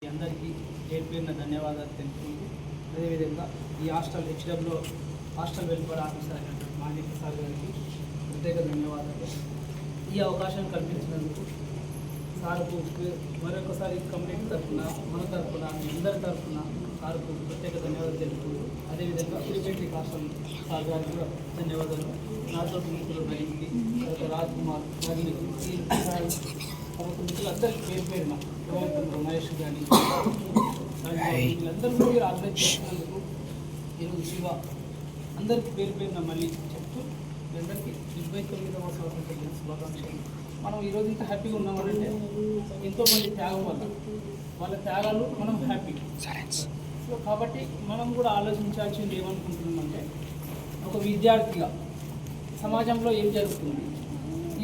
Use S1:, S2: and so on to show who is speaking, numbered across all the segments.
S1: అందరికీ పేరున ధన్యవాదాలు తెలుపుకుంటూ అదేవిధంగా ఈ హెచ్డబ్ల్యూ హాస్టల్ వెల్ఫేర్ ఆఫీసర్ అయినటువంటి మాజీ ప్రసాద్ గారికి ప్రత్యేక ధన్యవాదాలు. ఈ అవకాశం కల్పించినందుకు సార్కు మరొకసారి కమ్యూనిటీ తరఫున మన తరఫున అందరి తరఫున సార్కు ప్రత్యేక ధన్యవాదాలు తెలుపుకుంటూ అదేవిధంగా ప్రీపెంట్రీ హాస్టల్ సార్ గారికి కూడా ధన్యవాదాలు. నాతో మిత్రులు నైన్కి రాజ్ కుమార్ గారిని మిత్రులందరికీ పేరున మహేష్ కానీ వీళ్ళందరూ మీరు ఆర్గనైజ్ చేసినందుకు ఈరోజు శివ అందరికీ పేరున మళ్ళీ చెప్తూ అందరికీ 79వ స్వాతంత్ర దిన శుభాకాంక్షలు. మనం ఈరోజు ఇంత హ్యాపీగా ఉన్నామంటే ఎంతోమంది త్యాగం వల్ల వాళ్ళ త్యాగాలు మనం హ్యాపీ. సో కాబట్టి మనం కూడా ఆలోచించాల్సింది ఏమనుకుంటున్నామంటే ఒక విద్యార్థిగా సమాజంలో ఏం జరుగుతుంది,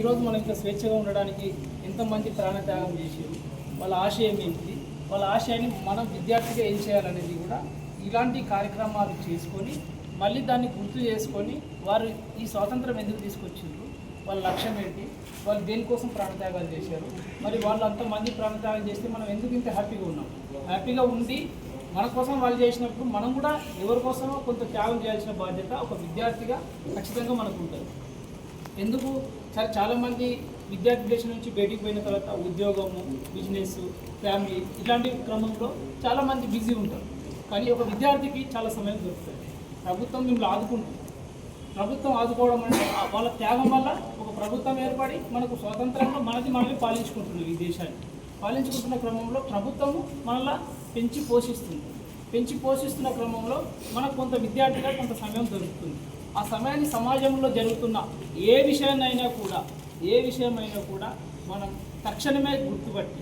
S1: ఈరోజు మనం ఇంకా స్వేచ్ఛగా ఉండడానికి ఎంతమంది ప్రాణత్యాగం చేసారు, వాళ్ళ ఆశయం ఏంటి, వాళ్ళ ఆశయాన్ని మనం విద్యార్థిగా ఏం చేయాలనేది కూడా ఇలాంటి కార్యక్రమాలు చేసుకొని మళ్ళీ దాన్ని గుర్తు చేసుకొని వారు ఈ స్వాతంత్రం ఎందుకు తీసుకొచ్చారు, వాళ్ళ లక్ష్యం ఏంటి, వాళ్ళు దేనికోసం ప్రాణత్యాగాలు చేశారు, మరి వాళ్ళు అంతమంది ప్రాణత్యాగం చేస్తే మనం ఎందుకు ఇంత హ్యాపీగా ఉన్నాం. హ్యాపీగా ఉండి మన కోసం వాళ్ళు చేసినప్పుడు మనం కూడా ఎవరి కోసమో కొంత త్యాగం చేయాల్సిన బాధ్యత ఒక విద్యార్థిగా ఖచ్చితంగా మనకు ఉంటుంది. ఎందుకు సరే చాలామంది విద్యార్థి దేశం నుంచి బయటికి పోయిన తర్వాత ఉద్యోగము, బిజినెస్, ఫ్యామిలీ ఇలాంటి క్రమంలో చాలామంది బిజీ ఉంటారు. కానీ ఒక విద్యార్థికి చాలా సమయం దొరుకుతుంది. ప్రభుత్వం మిమ్మల్ని ఆదుకుంటుంది. ప్రభుత్వం ఆదుకోవడం అంటే వాళ్ళ త్యాగం వల్ల ఒక ప్రభుత్వం ఏర్పడి మనకు స్వాతంత్రంగా మనల్ని పాలించుకుంటున్నాం. ఈ దేశాన్ని పాలించుకుంటున్న క్రమంలో ప్రభుత్వము మనల్ని పెంచి పోషిస్తున్న క్రమంలో మనకు కొంత విద్యార్థిగా కొంత సమయం దొరుకుతుంది. ఆ సమయాన్ని సమాజంలో జరుగుతున్న ఏ విషయమైనా కూడా మనం తక్షణమే గుర్తుపట్టి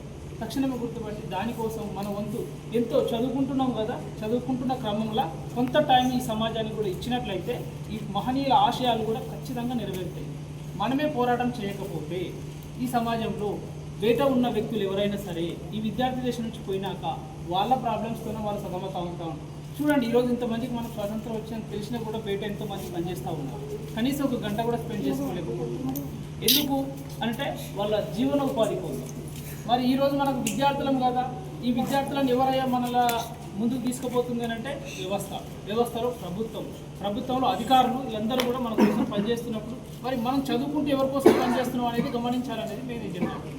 S1: దానికోసం మన వంతు ఎంతో చదువుకుంటున్నాం కదా, చదువుకుంటున్న క్రమంలో కొంత టైం ఈ సమాజానికి కూడా ఇచ్చినట్లయితే ఈ మహనీయుల ఆశయాలు కూడా ఖచ్చితంగా నెరవేరుతాయి. మనమే పోరాటం చేయకపోతే ఈ సమాజంలో బయట ఉన్న వ్యక్తులు ఎవరైనా సరే ఈ విద్యార్థి దేశం నుంచి పోయినాక వాళ్ళ ప్రాబ్లమ్స్తోనే వాళ్ళు సగమత అవుతూ ఉంటారు. చూడండి, ఈరోజు ఇంతమందికి మనకు స్వాతంత్రం వచ్చిందని తెలిసినా కూడా బయట ఎంతోమంది పనిచేస్తూ ఉన్నారు. కనీసం ఒక గంట కూడా స్పెండ్ చేసుకోలేకపోతున్నారు. ఎందుకు అంటే వాళ్ళ జీవన ఉపాధి కోసం. మరి ఈరోజు మనకు విద్యార్థులం కదా, ఈ విద్యార్థులను ఎవరయ్యా మనలా ముందుకు తీసుకుపోతుంది అని అంటే వ్యవస్థలో ప్రభుత్వంలో అధికారులు వీళ్ళందరూ కూడా మన కోసం పనిచేస్తున్నప్పుడు మరి మనం చదువుకుంటూ ఎవరి కోసం పనిచేస్తున్నాం అనేది గమనించాలనేది నేను చెప్తాను.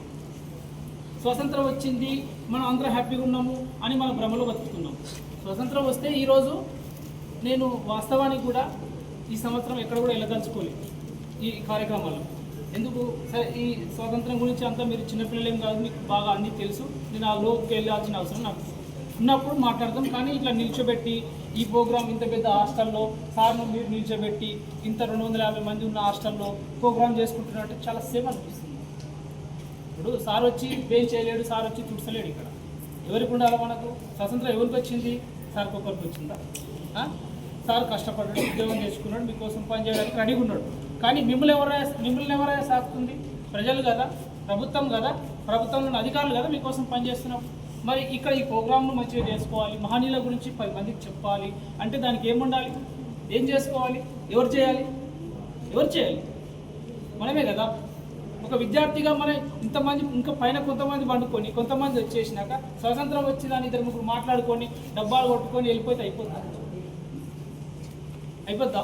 S1: స్వతంత్రం వచ్చింది, మనం అందరూ హ్యాపీగా ఉన్నాము అని మన భ్రమలో బతుకుతున్నాం. స్వతంత్రం వస్తే ఈరోజు నేను వాస్తవానికి కూడా ఈ సంవత్సరం ఎక్కడ కూడా వెళ్ళదలుచుకోలేదు ఈ కార్యక్రమాల్లో. ఎందుకు సరే, ఈ స్వాతంత్రం గురించి అంతా మీరు చిన్నపిల్లలేం కాదు, మీకు బాగా అన్నీ తెలుసు. నేను ఆ లోకి వెళ్ళాల్సిన అవసరం నాకు ఉన్నప్పుడు మాట్లాడతాం. కానీ ఇట్లా నిల్చోబెట్టి ఈ ప్రోగ్రామ్ ఇంత పెద్ద హాస్టల్లో సార్ను మీరు నిల్చోబెట్టి ఇంత 250 మంది ఉన్న హాస్టల్లో ప్రోగ్రామ్ చేసుకుంటున్నట్టు చాలా సేమ్ అనిపిస్తుంది. ఇప్పుడు సార్ వచ్చి బేం చేయలేడు, సార్ వచ్చి తుడసలేడు. ఇక్కడ ఎవరికి ఉండాలి? మనకు స్వతంత్రం ఎవరికి వచ్చింది? సార్కి ఒకరికి వచ్చిందా? సార్ కష్టపడ్డాడు, ఉద్యోగం చేసుకున్నాడు, మీకోసం పనిచేయడానికి రెడీగా ఉన్నాడు. కానీ మిమ్మల్ని ఎవరైనా సాగుతుంది? ప్రజలు కదా, ప్రభుత్వం కదా, ప్రభుత్వంలోని అధికారులు కదా మీకోసం పనిచేస్తున్నప్పుడు. మరి ఇక్కడ ఈ ప్రోగ్రామ్ను మంచిగా చేసుకోవాలి, మహనీయుల గురించి 10 మందికి చెప్పాలి అంటే దానికి ఏముండాలి? ఏం చేసుకోవాలి? ఎవరు చేయాలి? మనమే కదా. ఒక విద్యార్థిగా మనం ఇంతమంది ఇంకా పైన కొంతమంది వండుకొని కొంతమంది వచ్చేసినాక స్వాతంత్రం వచ్చి దాన్ని 2-3 మాట్లాడుకొని డబ్బాలు కొట్టుకొని వెళ్ళిపోతే అయిపోద్దా?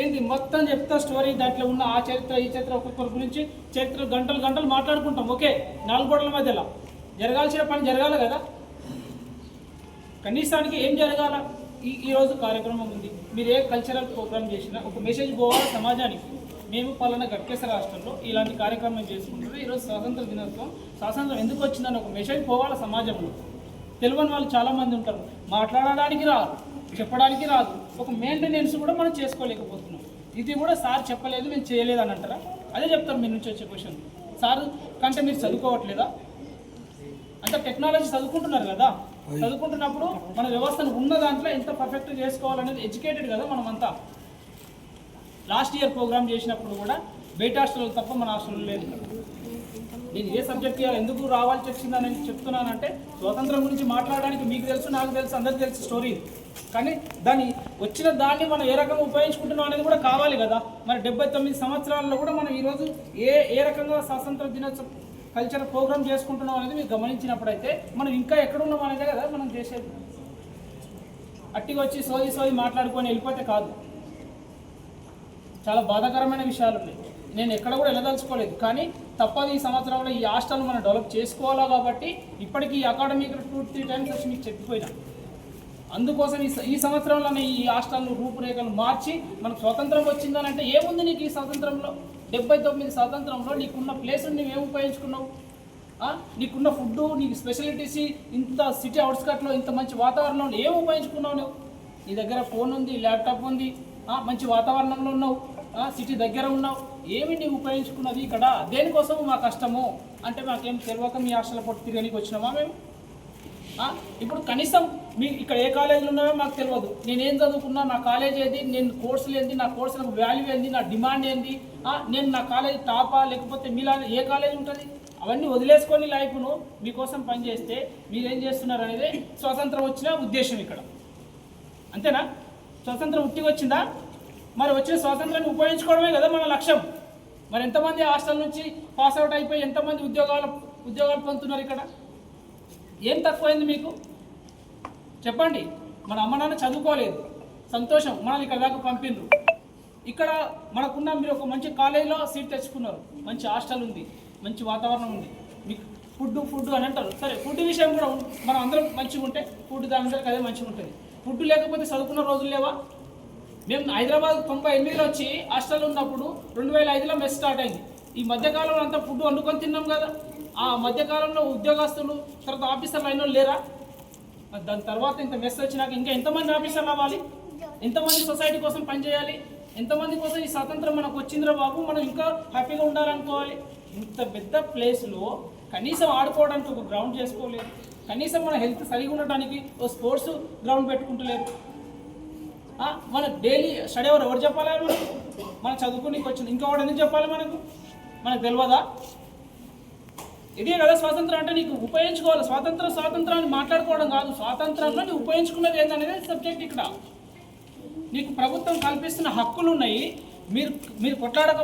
S1: ఏంది మొత్తం చెప్తా స్టోరీ, దాంట్లో ఉన్న ఆ చరిత్ర ఈ చరిత్ర ఒక్కొక్కరి గురించి చరిత్ర గంటలు మాట్లాడుకుంటాం. ఓకే, 4 గోడల మధ్యలో జరగాల్సిన పని జరగాలి కదా. కనీసానికి ఏం జరగాల? ఈరోజు కార్యక్రమం ఉంది, మీరు ఏ కల్చరల్ ప్రోగ్రామ్ చేసినా ఒక మెసేజ్ పోవాలి సమాజానికి. మేము పలానా గట్కేశ్వర రాష్ట్రంలో ఇలాంటి కార్యక్రమం చేసుకుంటున్నాం, ఈరోజు స్వాతంత్ర దినోత్సవం, స్వాతంత్రం ఎందుకు వచ్చిందని ఒక మెసేజ్ పోవాలి సమాజంలో. తెలియని వాళ్ళు చాలామంది ఉంటారు, మాట్లాడడానికి రాదు, చెప్పడానికి రాదు, ఒక మెయింటెనెన్స్ కూడా మనం చేసుకోలేకపోతున్నాం. ఇది కూడా సార్ చెప్పలేదు, మేము చేయలేదు అని అంటారా? అదే చెప్తారు మీ నుంచి వచ్చే క్వశ్చన్. సార్ కంటే మీరు చదువుకోవట్లేదా? అంటే టెక్నాలజీ చదువుకుంటున్నారు కదా, చదువుకుంటున్నప్పుడు మన వ్యవస్థను ఉన్న దాంట్లో ఎంత పర్ఫెక్ట్గా చేసుకోవాలనేది ఎడ్యుకేటెడ్ కదా మనమంతా. లాస్ట్ ఇయర్ ప్రోగ్రామ్ చేసినప్పుడు కూడా బయట హాస్టల్ తప్ప మన హాస్టల్లో లేదు. నేను ఏ సబ్జెక్ట్ ఇవ్వాలి, ఎందుకు రావాల్సి వచ్చిందని చెప్తున్నానంటే స్వాతంత్రం గురించి మాట్లాడడానికి మీకు తెలుసు, నాకు తెలుసు, అందరికీ తెలుసు స్టోరీ. కానీ వచ్చిన దాన్ని మనం ఏ రకంగా ఉపయోగించుకుంటున్నాం అనేది కూడా కావాలి కదా. మరి 79 సంవత్సరాల్లో కూడా మనం ఈరోజు ఏ రకంగా స్వాతంత్ర దినోత్సవం కల్చరల్ ప్రోగ్రామ్ చేసుకుంటున్నాం అనేది మీరు గమనించినప్పుడైతే మనం ఇంకా ఎక్కడున్నాం అనేదే కదా మనం చేసేది. అట్టిగా వచ్చి సోది మాట్లాడుకొని వెళ్ళిపోతే కాదు. చాలా బాధాకరమైన విషయాలు ఉన్నాయి. నేను ఎక్కడ కూడా వెళ్ళదలుచుకోలేదు, కానీ తప్పదు ఈ సంవత్సరంలో ఈ హాస్టల్ మనం డెవలప్ చేసుకోవాలా కాబట్టి ఇప్పటికీ ఈ అకాడమీకి 2-3 టైమ్స్ వచ్చి మీకు చెప్పిపోయినా. అందుకోసం ఈ సంవత్సరంలోనే ఈ హాస్టల్ను రూపురేఖలు మార్చి మనకు స్వతంత్రం వచ్చిందని అంటే ఏముంది నీకు ఈ స్వతంత్రంలో? 79 స్వాతంత్రంలో నీకున్న ప్లేస్ నువ్వేం ఉపయోగించుకున్నావు? నీకున్న ఫుడ్, నీకు స్పెషాలిటీస్, ఇంత సిటీ అవుట్స్కట్లో ఇంత మంచి వాతావరణంలో ఏం ఉపయోగించుకున్నావు నువ్వు? నీ దగ్గర ఫోన్ ఉంది, ల్యాప్టాప్ ఉంది, మంచి వాతావరణంలో ఉన్నావు, సిటీ దగ్గర ఉన్నావు, ఏమి నీవు ఉపయోగించుకున్నది ఇక్కడ? దేనికోసం మా కష్టము అంటే మాకేం తెలియక మీ హాస్టల్ పొట్టు తిరగడానికి వచ్చినామా మేము? ఇప్పుడు కనీసం మీ ఇక్కడ ఏ కాలేజీలు ఉన్నాయో మాకు తెలియదు. నేనేం చదువుకున్నా, నా కాలేజ్ ఏది, నేను కోర్సులు ఏంది, నా కోర్సులకు వాల్యూ ఏంది, నా డిమాండ్ ఏంది, నేను నా కాలేజ్ టాపా లేకపోతే మీలా ఏ కాలేజ్ ఉంటుంది, అవన్నీ వదిలేసుకొని లైఫ్ను మీకోసం పనిచేస్తే మీరేం చేస్తున్నారు అనేది స్వాతంత్రం వచ్చిన ఉద్దేశం ఇక్కడ. అంతేనా? స్వాతంత్రం ఉట్టిగా వచ్చిందా? మరి వచ్చిన స్వాతంత్రాన్ని ఉపయోగించుకోవడమే కదా మన లక్ష్యం. మరి ఎంతమంది హాస్టల్ నుంచి పాస్ అవుట్ అయిపోయి ఎంతమంది ఉద్యోగాలు పొందుతున్నారు ఇక్కడ? ఏం తక్కువైంది మీకు చెప్పండి? మన అమ్మ నాన్న చదువుకోలేదు, సంతోషం, మనల్ని ఇక్కడ దాకా పంపిండ్రు. ఇక్కడ మనకున్న మీరు ఒక మంచి కాలేజీలో సీట్ తెచ్చుకున్నారు, మంచి హాస్టల్ ఉంది, మంచి వాతావరణం ఉంది, మీకు ఫుడ్ అని అంటారు. సరే, ఫుడ్ విషయం కూడా మనం అందరం మంచిగా ఉంటే ఫుడ్ దాని అందరికి అదే మంచిగా ఉంటుంది. ఫుడ్ లేకపోతే చదువుకున్న రోజులు లేవా? మేము హైదరాబాద్ 98లో వచ్చి హాస్టల్ ఉన్నప్పుడు 2005లో మెస్ స్టార్ట్ అయింది. ఈ మధ్యకాలంలో అంతా ఫుడ్ వండుకొని తిన్నాం కదా. ఆ మధ్యకాలంలో ఉద్యోగస్తులు తర్వాత ఆఫీసర్లు అయిన వాళ్ళు లేరా? దాని తర్వాత ఇంత మెస్ వచ్చినాక ఇంకా ఎంతమంది ఆఫీసర్లు అవ్వాలి? ఎంతమంది సొసైటీ కోసం పనిచేయాలి? ఎంతమంది కోసం ఈ స్వాతంత్రం మనకు వచ్చిందిరా బాబు, మనం ఇంకా హ్యాపీగా ఉండాలనుకోవాలి. ఇంత పెద్ద ప్లేస్లో కనీసం ఆడుకోవడానికి ఒక గ్రౌండ్ చేసుకోలేదు, కనీసం మన హెల్త్ సరిగా ఉండటానికి ఓ స్పోర్ట్స్ గ్రౌండ్ పెట్టుకుంటలేదు. మన డైలీ స్టడీ ఎవరు చెప్పాలి? మనం చదువుకునికి వచ్చింది, ఇంకొకటి ఎందుకు చెప్పాలి? మనకు తెలియదా? ఇదే కదా స్వాతంత్రం అంటే. నీకు ఉపయోగించుకోవాలి. స్వాతంత్రాన్ని మాట్లాడుకోవడం కాదు, స్వాతంత్రంలో నీకు ఉపయోగించుకున్నది ఏంటనేది సబ్జెక్ట్ ఇక్కడ. నీకు ప్రభుత్వం కల్పిస్తున్న హక్కులు ఉన్నాయి, మీరు కొట్లాడక